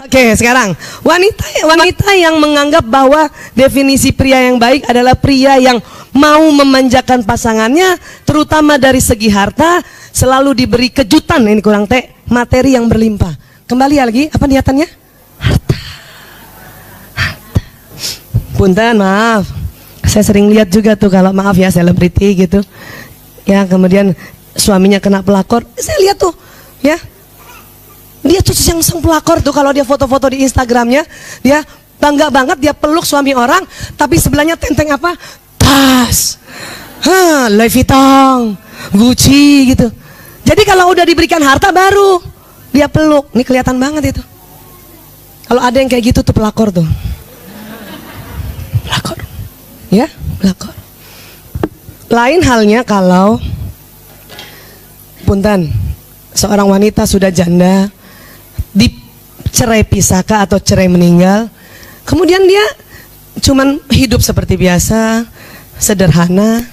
Oke, sekarang wanita yang menganggap bahwa definisi pria yang baik adalah pria yang mau memanjakan pasangannya, terutama dari segi harta, selalu diberi kejutan. Ini kurang materi yang berlimpah. Kembali lagi, apa niatannya? Harta. Punten, maaf. Saya sering lihat juga tuh kalau maaf ya selebriti gitu. Ya, kemudian suaminya kena pelakor. Saya lihat tuh, ya. Dia tuh yang sang pelakor tuh kalau dia foto-foto di Instagramnya, dia bangga banget dia peluk suami orang, tapi sebelahnya tenteng apa? Tas, Louis Vuitton, Gucci gitu. Jadi kalau udah diberikan harta baru dia peluk, ini kelihatan banget itu. Kalau ada yang kayak gitu tuh pelakor tuh, pelakor, ya pelakor. Lain halnya kalau punten, seorang wanita sudah janda, dicerai pisahkah atau cerai meninggal, kemudian dia cuman hidup seperti biasa, sederhana.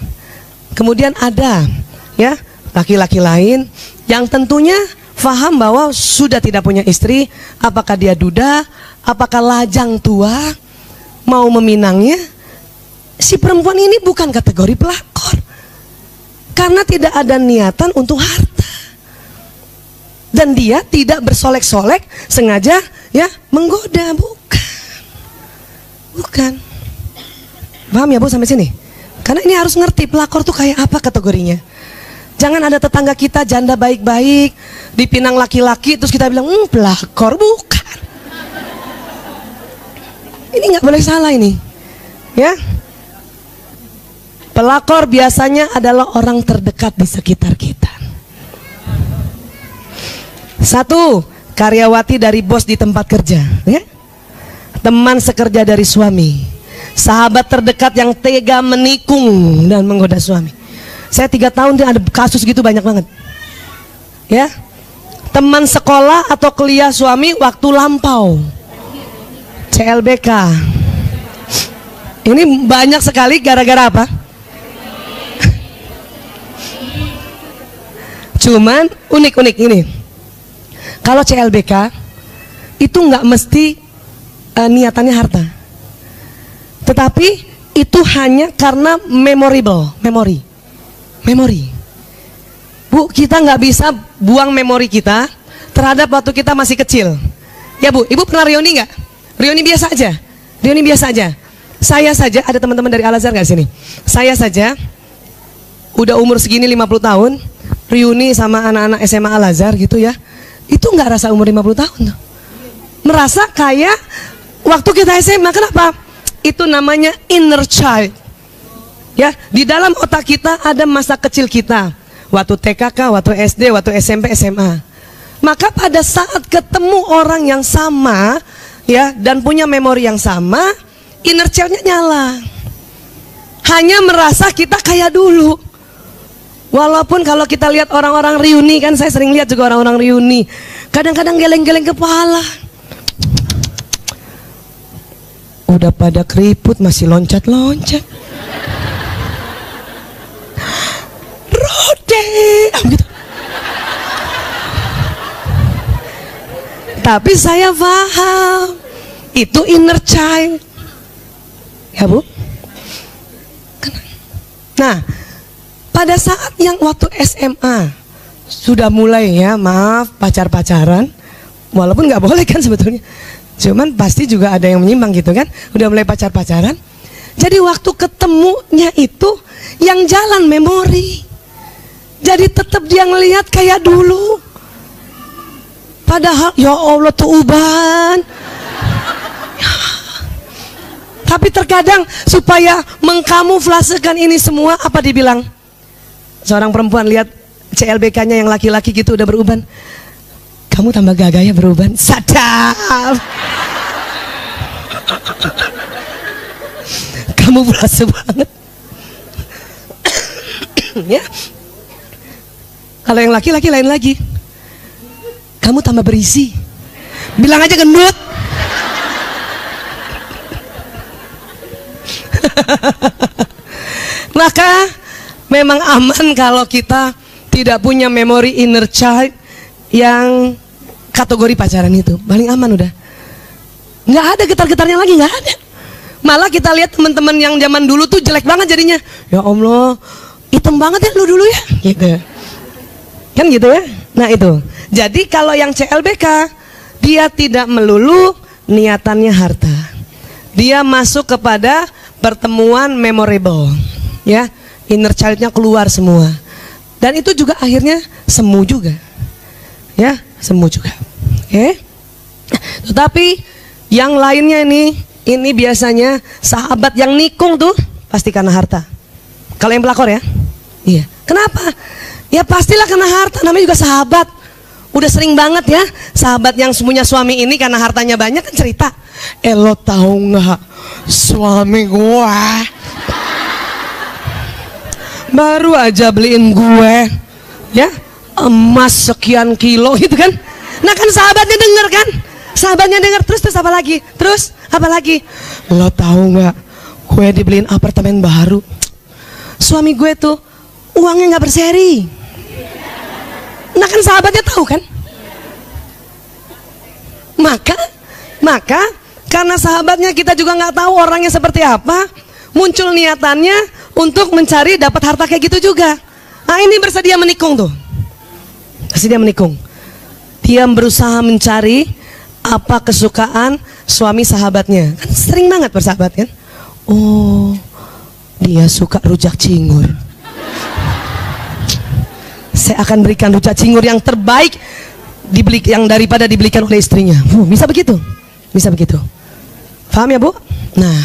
Kemudian ada ya laki-laki lain yang tentunya faham bahwa sudah tidak punya istri, apakah dia duda, apakah lajang tua, mau meminangnya. Si perempuan ini bukan kategori pelakor, karena tidak ada niatan untuk harta. Dan dia tidak bersolek-solek sengaja ya menggoda, bukan. Paham ya Bu sampai sini? Karena ini harus ngerti pelakor tuh kayak apa kategorinya. Jangan ada tetangga kita janda baik-baik dipinang laki-laki terus kita bilang pelakor, bukan. Ini nggak boleh salah ini, ya. Pelakor biasanya adalah orang terdekat di sekitar kita. Satu, karyawati dari bos di tempat kerja, ya? Teman sekerja dari suami, sahabat terdekat yang tega menikung dan menggoda suami. Saya 3 tahun ada kasus gitu banyak banget, ya. Teman sekolah atau kuliah suami waktu lampau, CLBK. Ini banyak sekali gara-gara apa? Cuman unik-unik ini. Kalau CLBK itu nggak mesti niatannya harta, tetapi itu hanya karena memori. Bu, kita nggak bisa buang memori kita terhadap waktu kita masih kecil. Ya Bu, Ibu pernah reuni nggak? Reuni biasa aja. Saya saja, ada teman-teman dari Al-Azhar nggak sini? Saya saja udah umur segini 50 tahun, reuni sama anak-anak SMA Al-Azhar gitu ya. Itu nggak rasa umur 50 tahun tuh. Merasa kayak waktu kita SMA. Kenapa? Itu namanya inner child. Ya, di dalam otak kita ada masa kecil kita. Waktu TKK, waktu SD, waktu SMP, SMA. Maka pada saat ketemu orang yang sama, ya, dan punya memori yang sama, inner child-nya nyala. Hanya merasa kita kayak dulu. Walaupun kalau kita lihat orang-orang reuni, kan saya sering lihat juga orang-orang reuni, kadang-kadang geleng-geleng kepala, udah pada keriput masih loncat-loncat, rode gitu. Tapi saya paham itu inner child, ya Bu. Nah, pada saat yang waktu SMA sudah mulai ya, maaf, pacaran, walaupun nggak boleh kan sebetulnya, cuman pasti juga ada yang menyimpang gitu kan, udah mulai pacaran. Jadi waktu ketemunya itu yang jalan memori, jadi tetap dia ngelihat kayak dulu, padahal ya Allah tuh uban. Tapi terkadang supaya mengkamuflasekan ini semua, apa dibilang? Seorang perempuan lihat CLBK-nya yang laki-laki gitu udah beruban, kamu tambah gagah ya beruban. Sadap. Kamu berasa banget. Ya. Kalau yang laki-laki lain lagi, kamu tambah berisi. Bilang aja gendut. Maka memang aman kalau kita tidak punya memori inner child yang kategori pacaran itu. Paling aman udah. Nggak ada getar-getarnya lagi, nggak ada. Malah kita lihat teman-teman yang zaman dulu tuh jelek banget jadinya. Ya Allah, hitam banget ya lu dulu ya, gitu. Kan gitu ya. Nah itu. Jadi kalau yang CLBK, dia tidak melulu niatannya harta. Dia masuk kepada pertemuan memorable, ya. Inner child-nya keluar semua. Dan itu juga akhirnya semu juga, ya, semu juga. Oke. Tetapi yang lainnya ini biasanya sahabat yang nikung tuh pasti karena harta. Kalau yang pelakor ya, iya. Kenapa? Ya pastilah karena harta. Namanya juga sahabat. Udah sering banget ya sahabat yang punya suami ini karena hartanya banyak kan cerita. Lo tahu nggak suami gua baru aja beliin gue ya emas sekian kilo gitu kan. Nah kan sahabatnya denger kan, sahabatnya denger terus apa lagi? Terus apa lagi? Lo tahu nggak, gue dibeliin apartemen baru. Suami gue tuh uangnya nggak berseri. Nah kan sahabatnya tahu kan. Maka karena sahabatnya kita juga nggak tahu orangnya seperti apa, muncul niatannya untuk mencari dapat harta kayak gitu juga. Nah ini bersedia menikung tuh, bersedia menikung. Dia berusaha mencari apa kesukaan suami sahabatnya. Kan sering banget bersahabat kan. Oh, dia suka rujak cingur. Saya akan berikan rujak cingur yang terbaik yang daripada dibelikan oleh istrinya. Bisa begitu, bisa begitu. Paham ya Bu? Nah,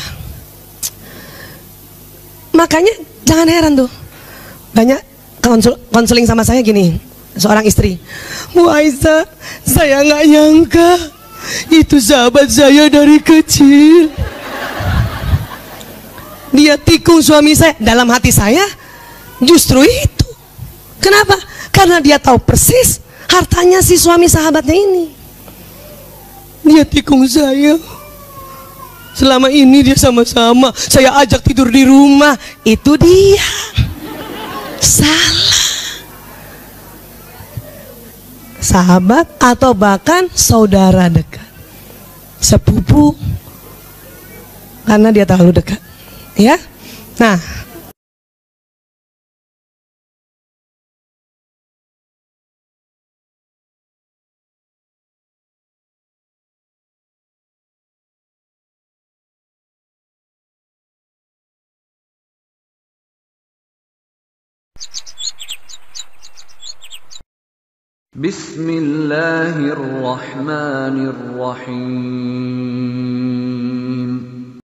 makanya jangan heran tuh, banyak konseling sama saya gini, seorang istri, Bu Aisyah, saya nggak nyangka itu sahabat saya dari kecil. Dia tikung suami saya. Dalam hati saya justru itu. Kenapa? Karena dia tahu persis hartanya si suami sahabatnya ini. Dia tikung saya. Selama ini dia sama-sama saya ajak tidur di rumah. Itu dia. Salah. Sahabat atau bahkan saudara dekat, sepupu, karena dia terlalu dekat, ya. Nah, Bismillahirrahmanirrahim.